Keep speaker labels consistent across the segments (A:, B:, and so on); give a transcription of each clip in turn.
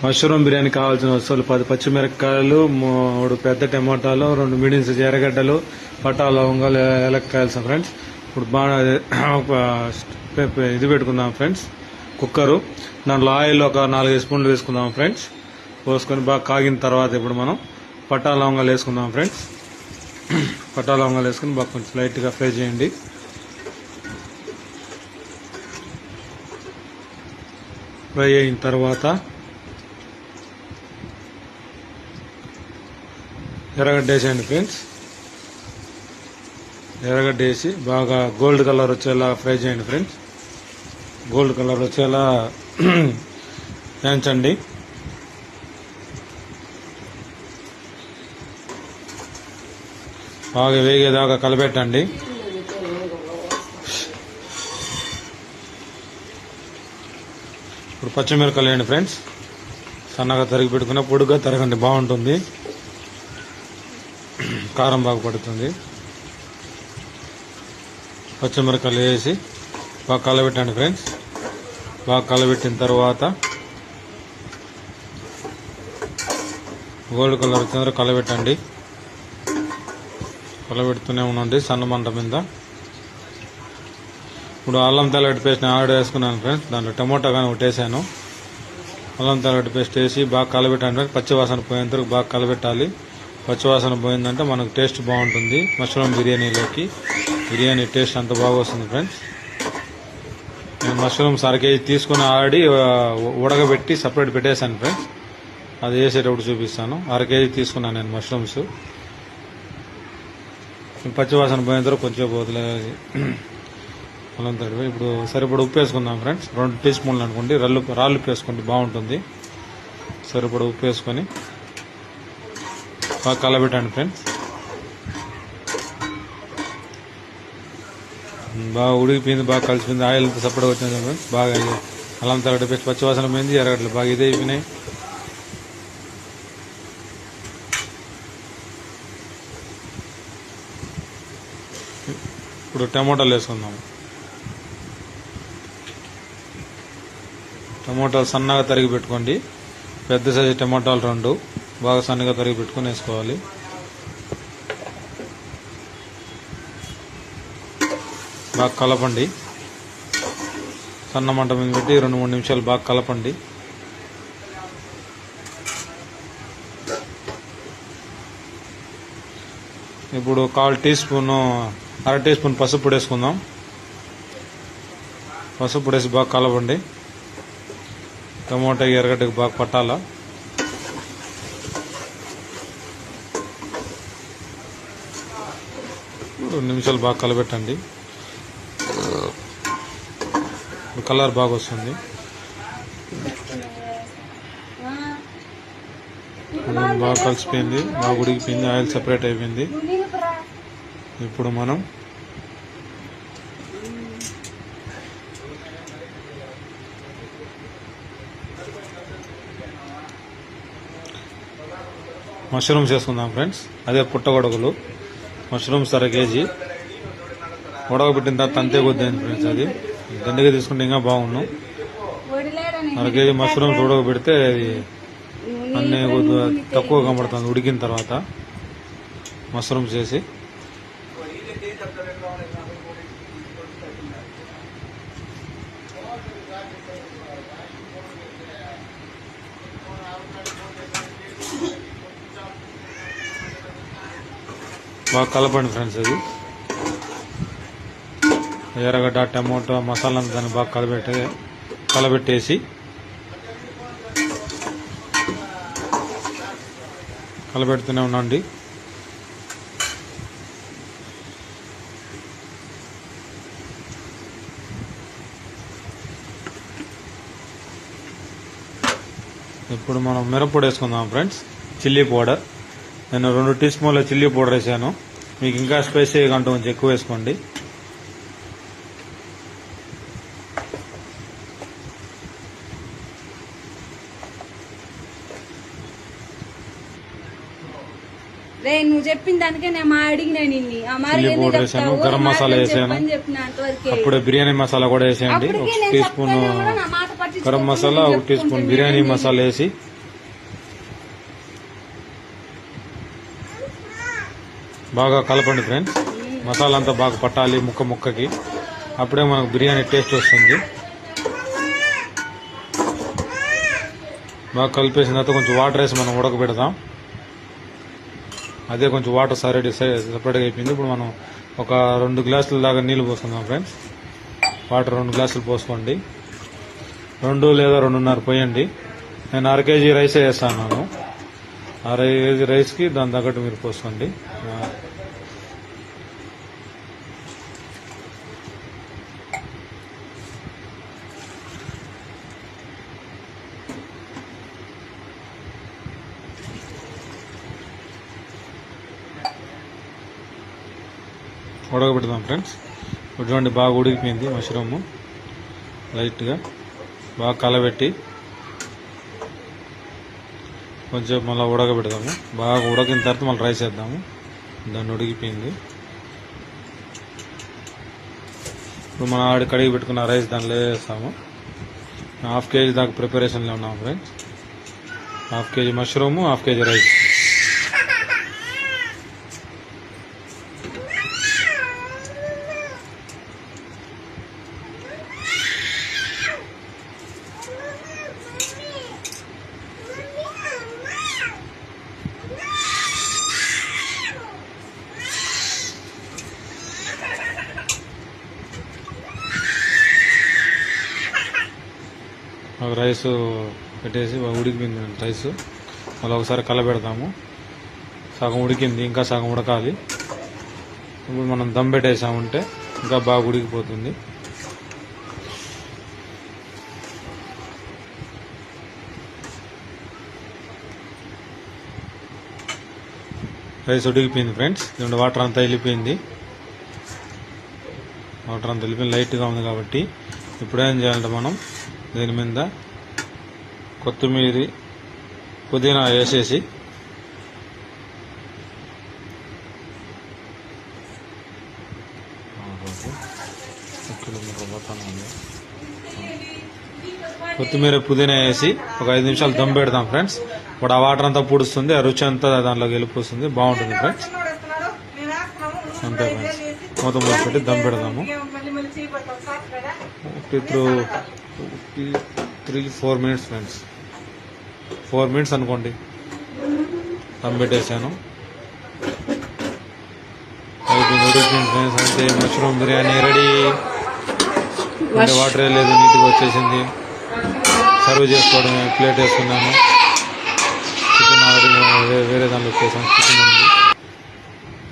A: Mushroom biryani కావాల్సిన వస్తువులు 10 పచ్చిమిరపకాయలు, 3 పెద్ద టమాటాలు, 2 మీడియం సైజ్ ఎర్రగడ్డలు, పట్టా లవంగాలు, ఏలక్కాయలు ఫ్రెండ్స్. ఇప్పుడు బాగా ఇది పెట్టుకుందాం ఫ్రెండ్స్, కుక్కరు. దాంట్లో ఆయిల్ ఒక 4 స్పూన్లు వేసుకుందాం ఫ్రెండ్స్. పోసుకొని బాగా కాగిన తర్వాత ఇప్పుడు మనం పట్టా లవంగాలు వేసుకుందాం ఫ్రెండ్స్. పట్టా లవంగాలు వేసుకుని బాగా కొంచెం లైట్గా ఫ్రై చేయండి. ఫ్రై అయిన తర్వాత ఎర్రగడ్డ వేసేయండి ఫ్రెండ్స్. ఎర్రగడ్డ వేసి బాగా గోల్డ్ కలర్ వచ్చేలా ఫ్రై చేయండి ఫ్రెండ్స్. గోల్డ్ కలర్ వచ్చేలా వేయించండి. బాగా వేగేదాకా కలపెట్టండి. ఇప్పుడు పచ్చిమిరపకాయలు వేయండి ఫ్రెండ్స్. సన్నగా తరిగి పెట్టుకున్న పొడుగ్గా తరగండి, బాగుంటుంది, కారం బాగా పడుతుంది. పచ్చిమిరపకాయలు వేసి బాగా కలబెట్టండి ఫ్రెండ్స్. బాగా కలబెట్టిన తర్వాత గోల్డ్ కలర్ వచ్చిన కలబెట్టండి. కలబెడుతూనే ఉండండి సన్న మంట మీద. ఇప్పుడు అల్లం తెల్లగడ్డ పేస్ట్ ఆడ వేసుకున్నాను ఫ్రెండ్స్. దాంట్లో టమోటా కానీ ఒకటి వేసాను. అల్లం తెల్లగడ్డ పేస్ట్ వేసి బాగా కలబెట్టండి ఫ్రెండ్స్. పచ్చివాసన పోయేంత వరకు బాగా కలబెట్టాలి. పచ్చివాసన పోయిందంటే మనకు టేస్ట్ బాగుంటుంది. మష్రూమ్ బిర్యానీలోకి బిర్యానీ టేస్ట్ అంత బాగా వస్తుంది ఫ్రెండ్స్. నేను మష్రూమ్స్ 1/2 కేజీ తీసుకుని ఆల్రెడీ ఉడకబెట్టి సపరేట్ పెట్టేశాను ఫ్రెండ్స్. అది వేసేటప్పుడు చూపిస్తాను. 1/2 కేజీ తీసుకున్నాను నేను మష్రూమ్స్. పచ్చివాసన పోయిన తర్వాత కొంచెం పోతుంది అల్లం తడిపి. ఇప్పుడు సరిపడా ఉప్పు వేసుకుందాం ఫ్రెండ్స్. 2 టీ స్పూన్లు అనుకోండి. రాళ్ళు ఉప్పు వేసుకోండి, బాగుంటుంది. సరిపడా ఉప్పు వేసుకొని బాగా కలబెట్టండి ఫ్రెండ్స్. బాగా ఉడికిపోయింది, బాగా కలిసిపోయింది, ఆయిల్ అంతా సపరేట్గా వచ్చింది ఫ్రెండ్స్. బాగా అల్లం తెల్లగడ్డ పేస్ట్ పచ్చివాసన పోయింది, ఎర్రగడ్డలు బాగా ఇదే అయిపోయినాయి. ఇప్పుడు టమోటాలు వేసుకుందాము. టమోటాలు సన్నగా తరిగి పెట్టుకోండి. పెద్ద సైజు టమోటాలు 2 బాగా సన్నగా తరిగి పెట్టుకొని వేసుకోవాలి. బాగా కలపండి. సన్న మంట మీద పెట్టి 2-3 నిమిషాలు బాగా కలపండి. ఇప్పుడు 1/4 టీ స్పూను 1/2 టీ స్పూన్ పసుపు పొడి వేసుకుందాం. పసుపు పొడి వేసి బాగా కలపండి. టమోటా ఎర్రగడ్డకి బాగా పట్టాలా. 2 నిమిషాలు బాగా కలబెట్టండి. కలర్ బాగా వస్తుంది. బాగా కలిసిపోయింది, బాగా ఉడికిపోయింది, ఆయిల్ సెపరేట్ అయిపోయింది. ఇప్పుడు మనం మష్రూమ్స్ వేసుకుందాం ఫ్రెండ్స్. అదే పుట్టగొడుగులు మష్రూమ్స్ 1/2 కేజీ ఉడకబెట్టిన తర్వాత అంతే కొద్దింది ఫ్రెండ్స్. అది దండిగా తీసుకుంటే ఇంకా బాగుండు. 1/2 కేజీ మష్రూమ్స్ ఉడకబెడితే అది అన్నీ తక్కువ కనబడుతుంది. ఉడికిన తర్వాత మష్రూమ్స్ వేసి బాగా కలపండి ఫ్రెండ్స్. అది ఎర్రగడ్డ టమోటో మసాలా దాన్ని బాగా కలబెట్టేసి కలబెడుతూనే ఉండండి. ఇప్పుడు మనం మిరప్పొడి వేసుకుందాం ఫ్రెండ్స్. చిల్లీ పౌడర్ నేను 2 టీ స్పూన్ల చిల్లీ పౌడర్ వేసాను. మీకు ఇంకా స్పైసీగా అంటూ కొంచెం ఎక్కువ వేసుకోండి.
B: నువ్వు చెప్పిన దానికే నేను అడిగినా నిన్ను.
A: చిల్లీ పౌడర్ వేసాను, గరం మసాలా వేసాను, అప్పుడే బిర్యానీ మసాలా కూడా వేసేయండి. 1 టీ స్పూన్ గరం మసాలా, 1 టీ స్పూన్ బిర్యానీ మసాలా వేసి బాగా కలపండి ఫ్రెండ్స్. మసాలా అంతా బాగా పట్టాలి ముక్కకి, అప్పుడే మనకు బిర్యానీ టేస్ట్ వస్తుంది. బాగా కలిపేసిన తర్వాత కొంచెం వాటర్ వేసి మనం ఉడకబెడదాం. అదే కొంచెం వాటర్ సపరేట్గా అయిపోయింది. ఇప్పుడు మనం ఒక 2 గ్లాసుల దాకా నీళ్లు పోసుకుందాం ఫ్రెండ్స్. వాటర్ 2 గ్లాసులు పోసుకోండి. 2 లేదా 2.5 పోయండి. నేను 1/2 kg రైస్ వేస్తాను. 1/2 kg రైస్కి దాని తగ్గట్టు మీరు పోసుకోండి. ఉడకబెడదాం ఫ్రెండ్స్. ఇప్పుడు చూడండి బాగా ఉడికిపోయింది మష్రూమ్. లైట్గా బాగా కలబెట్టి కొంచెం మళ్ళీ ఉడకబెడదాము. బాగా ఉడకిన తర్వాత మళ్ళీ రైస్ వేద్దాము. దాన్ని ఉడికిపోయింది. ఇప్పుడు మనం కడిగి పెట్టుకున్న రైస్ దాంట్లో వేస్తాము. 1/2 kg దాకా ప్రిపరేషన్లో ఉన్నాము friends. 1/2 kg mushroom, 1/2 kg rice. Rice పెట్టేసి ఉడికిపోయింది రైస్. మళ్ళీ ఒకసారి కలబెడతాము. సగం ఉడికింది, ఇంకా సగం ఉడకాలి. ఇప్పుడు మనం దమ్ పెట్టేసామంటే ఇంకా బాగా ఉడికిపోతుంది. రైస్ ఉడికిపోయింది ఫ్రెండ్స్. దీంట్లో వాటర్ అంతా వెళ్ళిపోయింది. లైట్గా ఉంది కాబట్టి ఇప్పుడు ఏం చేయాలంటే మనం దీని మీద కొత్తిమీర, పుదీనా వేసేసి కొత్తిమీర, పుదీనా వేసి ఒక 5 నిమిషాలు దమ్ పెడదాం ఫ్రెండ్స్. ఇప్పుడు ఆ వాటర్ అంతా పూడుస్తుంది, ఆ రుచి అంతా దాంట్లోకి వెళ్ళిపోతుంది. బాగుంటుంది ఫ్రెండ్స్. అంతే ఫ్రెండ్స్. మూత పెట్టి దమ్ పెడదాము. 3-4 మినిట్స్ ఫ్రెండ్స్. 4 మినిట్స్ అనుకోండి. దమ్ పెట్టేసాను. అయిపోయింది ఫ్రెండ్స్. అంటే మష్రూమ్ బిర్యానీ రెడీ. వాటర్ లేదు, నీట్గా వచ్చేసింది. సర్వ్ చేసుకోవడమే. ప్లేట్ వేసుకున్నాను. చికెన్ ఆల్రెడీ వేరే దాంట్లో వచ్చేసాను. చికెన్ ఉంది,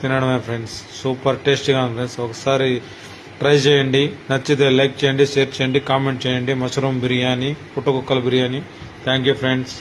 A: తినడమే ఫ్రెండ్స్. సూపర్ టేస్టీగా ఉంది ఫ్రెండ్స్. ఒకసారి ట్రై చేయండి. నచ్చితే లైక్ చేయండి, షేర్ చేయండి, కామెంట్ చేయండి. మష్రూమ్ బిర్యానీ, పుట్టకుక్కల బిర్యానీ. Thank you friends.